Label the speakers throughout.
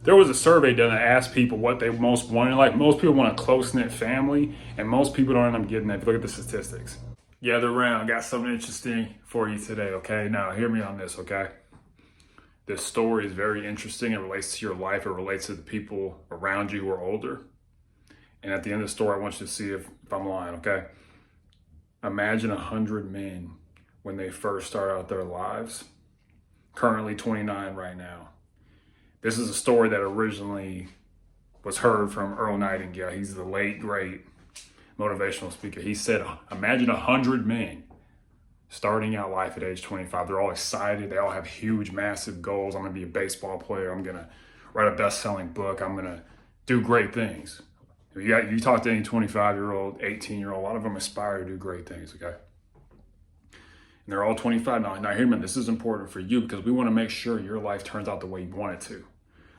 Speaker 1: There was a survey done that asked people what they most wanted. Like, most people want a close-knit family, and most people don't end up getting that. If you look at the statistics. Gather around, got something interesting for you today, okay? Now, hear me on this, okay? This story is very interesting. It relates to your life. It relates to the people around you who are older. And at the end of the story, I want you to see if I'm lying, okay? Imagine 100 men when they first start out their lives. Currently 29 right now. This is a story that originally was heard from Earl Nightingale. He's the late, great motivational speaker. He said, imagine 100 men starting out life at age 25. They're all excited. They all have huge, massive goals. I'm going to be a baseball player. I'm going to write a best-selling book. I'm going to do great things. You talk to any 25-year-old, 18-year-old, a lot of them aspire to do great things, okay? And they're all 25 now. Now, hear me, this is important for you because we want to make sure your life turns out the way you want it to,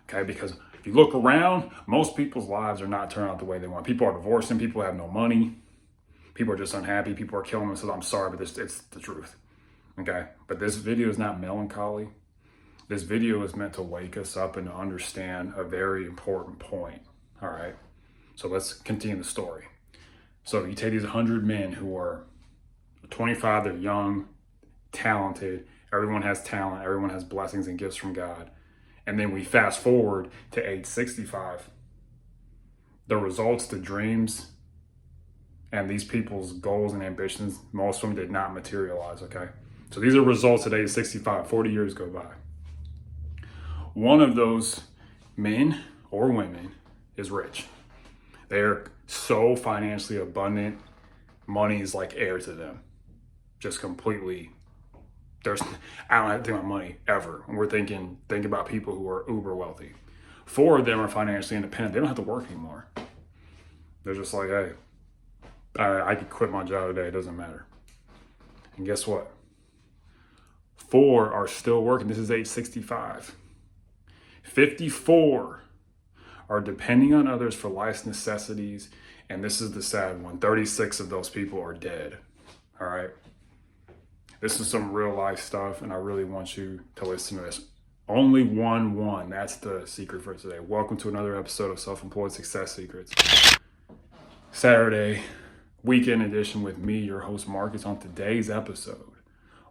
Speaker 1: okay? Because if you look around, most people's lives are not turning out the way they want. People are divorcing. People have no money. People are just unhappy. People are killing themselves. I'm sorry, but it's the truth, okay? But this video is not melancholy. This video is meant to wake us up and to understand a very important point, all right? So let's continue the story. So you take these 100 men who are 25, they're young, talented. Everyone has talent. Everyone has blessings and gifts from God. And then we fast forward to age 65. The results, the dreams, and these people's goals and ambitions, most of them did not materialize, okay? So these are results at age 65, 40 years go by. One of those men or women is rich. They're so financially abundant, money is like air to them. Just completely, I don't have to think about money ever. And we're think about people who are uber wealthy. 4 of them are financially independent. They don't have to work anymore. They're just like, hey, I could quit my job today, it doesn't matter. And guess what? 4 are still working. This is age 65. 54 are depending on others for life's necessities. And this is the sad one. 36 of those people are dead. All right. This is some real life stuff. And I really want you to listen to this. Only one won. That's the secret for today. Welcome to another episode of Self-Employed Success Secrets. Saturday weekend edition with me, your host Marcus. On today's episode,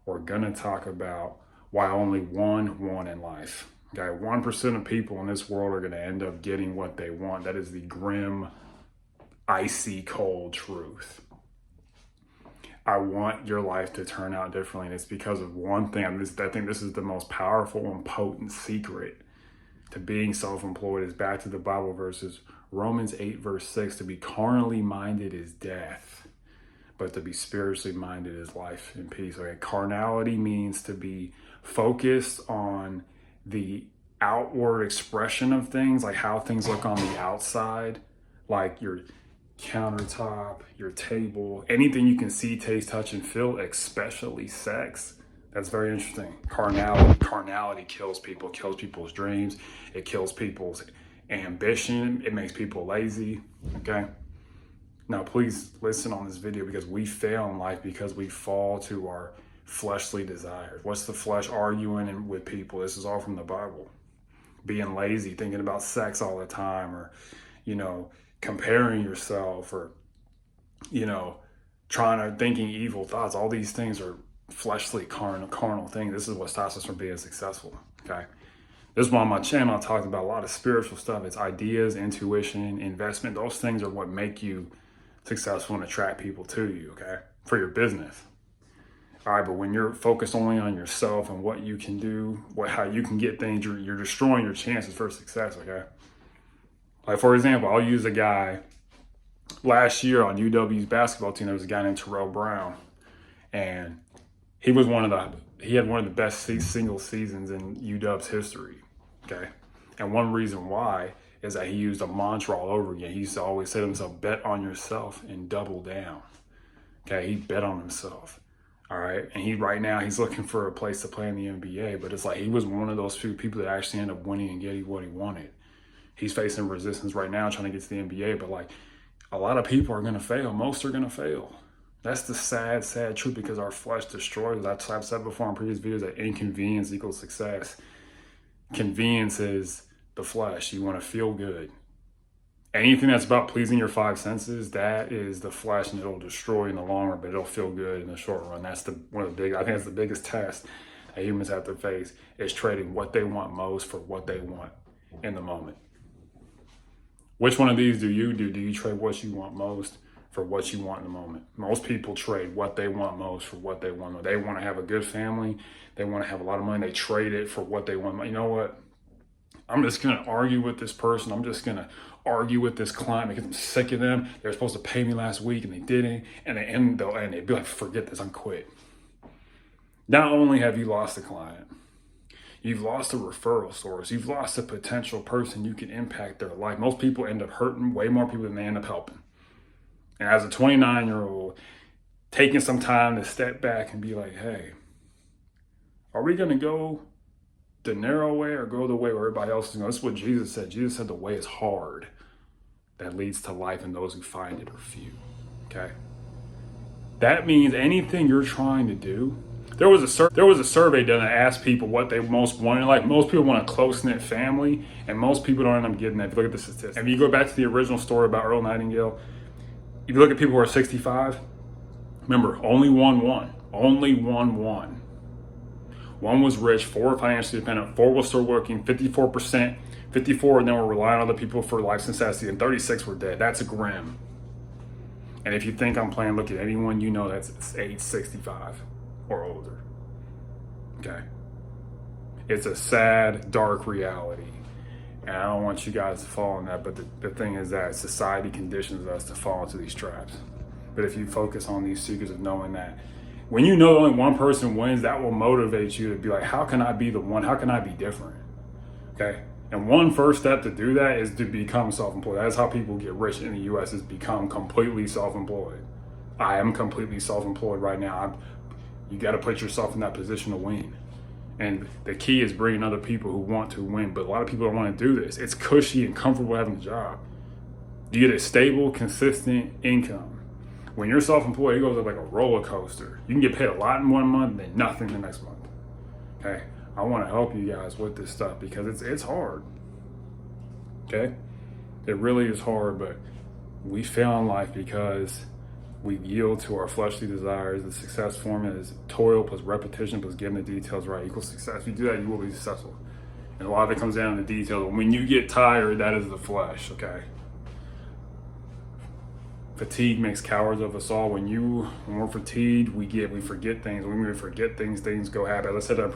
Speaker 1: we're going to talk about why only one won in life. Okay, 1% of people in this world are going to end up getting what they want. That is the grim, icy cold truth. I want your life to turn out differently, and it's because of one thing. I think this is the most powerful and potent secret to being self-employed. Is back to the Bible verses. Romans 8 verse 6, to be carnally minded is death, but to be spiritually minded is life and peace. Okay, carnality means to be focused on the outward expression of things, like how things look on the outside, like your countertop, your table, anything you can see, taste, touch, and feel, especially sex. That's very interesting. Carnality kills people, kills people's dreams. It kills people's ambition. It makes people lazy, okay? Now, please listen on this video because we fail in life because we fall to our fleshly desires. What's the flesh? Arguing with people. This is all from the Bible. Being lazy, thinking about sex all the time, or, comparing yourself, or, thinking evil thoughts. All these things are fleshly, carnal things. This is what stops us from being successful, okay? This is why on my channel I talked about a lot of spiritual stuff. It's ideas, intuition, investment. Those things are what make you successful and attract people to you, okay? For your business. All right, but when you're focused only on yourself and what you can do, how you can get things, you're destroying your chances for success, okay? Like, for example, I'll use a guy last year on UW's basketball team. There was a guy named Terrell Brown, and he had one of the best single seasons in UW's history, okay? And one reason why is that he used a mantra all over again. He used to always say to himself, bet on yourself and double down, okay? He bet on himself. All right. And right now he's looking for a place to play in the NBA, but it's like he was one of those few people that actually ended up winning and getting what he wanted. He's facing resistance right now trying to get to the NBA, but like a lot of people are going to fail. Most are going to fail. That's the sad, sad truth because our flesh destroys us. I've said before in previous videos that inconvenience equals success. Convenience is the flesh. You want to feel good. Anything that's about pleasing your five senses, that is the flesh, and it'll destroy in the long run, but it'll feel good in the short run. That's I think that's the biggest test that humans have to face, is trading what they want most for what they want in the moment. Which one of these do you do? Do you trade what you want most for what you want in the moment? Most people trade what they want most for what they want. They want to have a good family. They want to have a lot of money. They trade it for what they want. You know what? I'm just going to argue with this person. I'm just going to argue with this client because I'm sick of them. They were supposed to pay me last week and they didn't. And they'd be like, forget this, I'm quit. Not only have you lost a client, you've lost a referral source. You've lost a potential person you can impact their life. Most people end up hurting way more people than they end up helping. And as a 29-year-old, taking some time to step back and be like, hey, are we going to go the narrow way or go the way where everybody else is going? This is what Jesus said. Jesus said the way is hard that leads to life, and those who find it are few. Okay? That means anything you're trying to do. There was a survey done that asked people what they most wanted. Like, most people want a close-knit family, and most people don't end up getting that. If you look at the statistics. If you go back to the original story about Earl Nightingale, if you look at people who are 65, remember, only one won. Only one won. One was rich, 4 were financially dependent, 4 were still working, 54%, 54 and then were relying on other people for life necessity, and 36 were dead. That's a grim. And if you think I'm playing, look at anyone you know that's age 65 or older. Okay? It's a sad, dark reality. And I don't want you guys to fall in that, but the thing is that society conditions us to fall into these traps. But if you focus on these secrets of knowing that, when you know only one person wins, that will motivate you to be like, how can I be the one? How can I be different? Okay? And one first step to do that is to become self-employed. That's how people get rich in the U.S. is become completely self-employed. I am completely self-employed right now. You got to put yourself in that position to win. And the key is bringing other people who want to win. But a lot of people don't want to do this. It's cushy and comfortable having a job. You get a stable, consistent income. When you're self-employed, it goes up like a roller coaster. You can get paid a lot in one month and then nothing the next month. Okay? I want to help you guys with this stuff because it's hard. Okay? It really is hard, but we fail in life because we yield to our fleshly desires. The success formula is toil plus repetition plus getting the details right equals success. If you do that, you will be successful. And a lot of it comes down to the details. When you get tired, that is the flesh, okay? Fatigue makes cowards of us all. When we're fatigued, we forget things. When we forget things, things go happen. As I said in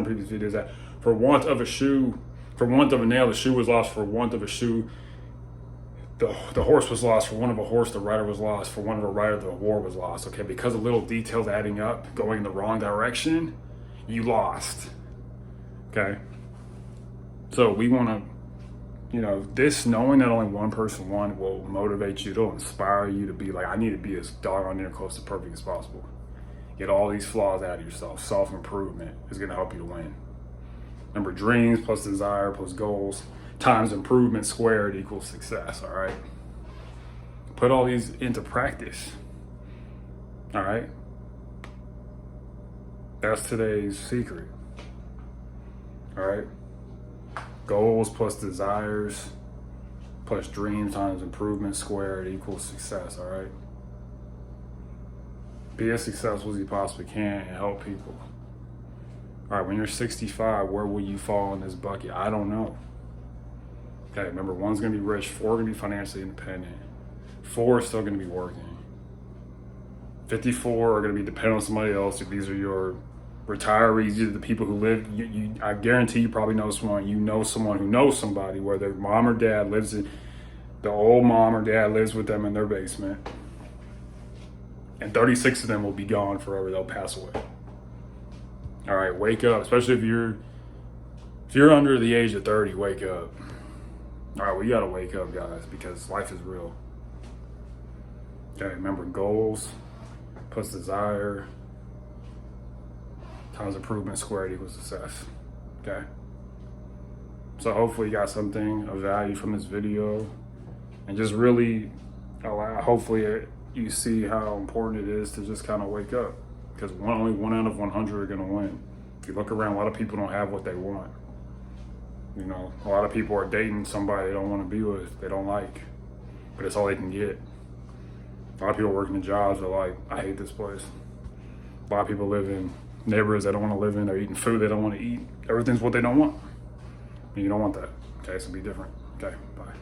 Speaker 1: previous videos, that for want of a nail, the shoe was lost. For want of a shoe, the horse was lost. For want of a horse, the rider was lost. For want of a rider, the war was lost. Okay, because of little details adding up, going in the wrong direction, you lost. Okay, so we want to. This knowing that only one person won will motivate you. It'll inspire you to be like, I need to be as doggone near close to perfect as possible. Get all these flaws out of yourself. Self-improvement is going to help you to win. Remember, dreams plus desire plus goals times improvement squared equals success, all right? Put all these into practice, all right? That's today's secret, all right? Goals plus desires plus dreams times improvement squared equals success, all right? Be as successful as you possibly can and help people. All right, when you're 65, where will you fall in this bucket? I don't know. Okay, remember, 1's gonna be rich, 4 gonna be financially independent, 4 is still gonna be working. 54 are gonna be dependent on somebody else. These are your retirees, these are the people who live, I guarantee you probably know someone, who knows somebody, where their mom or dad lives in, the old mom or dad lives with them in their basement. And 36 of them will be gone forever, they'll pass away. All right, wake up, especially if you're under the age of 30, wake up. All right, we gotta wake up, guys, because life is real. Okay, remember, goals plus desire times improvement squared equals success. Okay. So hopefully you got something of value from this video, and just really hopefully you see how important it is to just kind of wake up, because only 1 out of 100 are going to win. If you look around, a lot of people don't have what they want. You know, a lot of people are dating somebody they don't want to be with, they don't like, but it's all they can get. A lot of people working in jobs are like, I hate this place. A lot of people live in neighborhoods they don't want to live in. They're eating food they don't want to eat. Everything's what they don't want. And you don't want that. Okay, so be different. Okay, bye.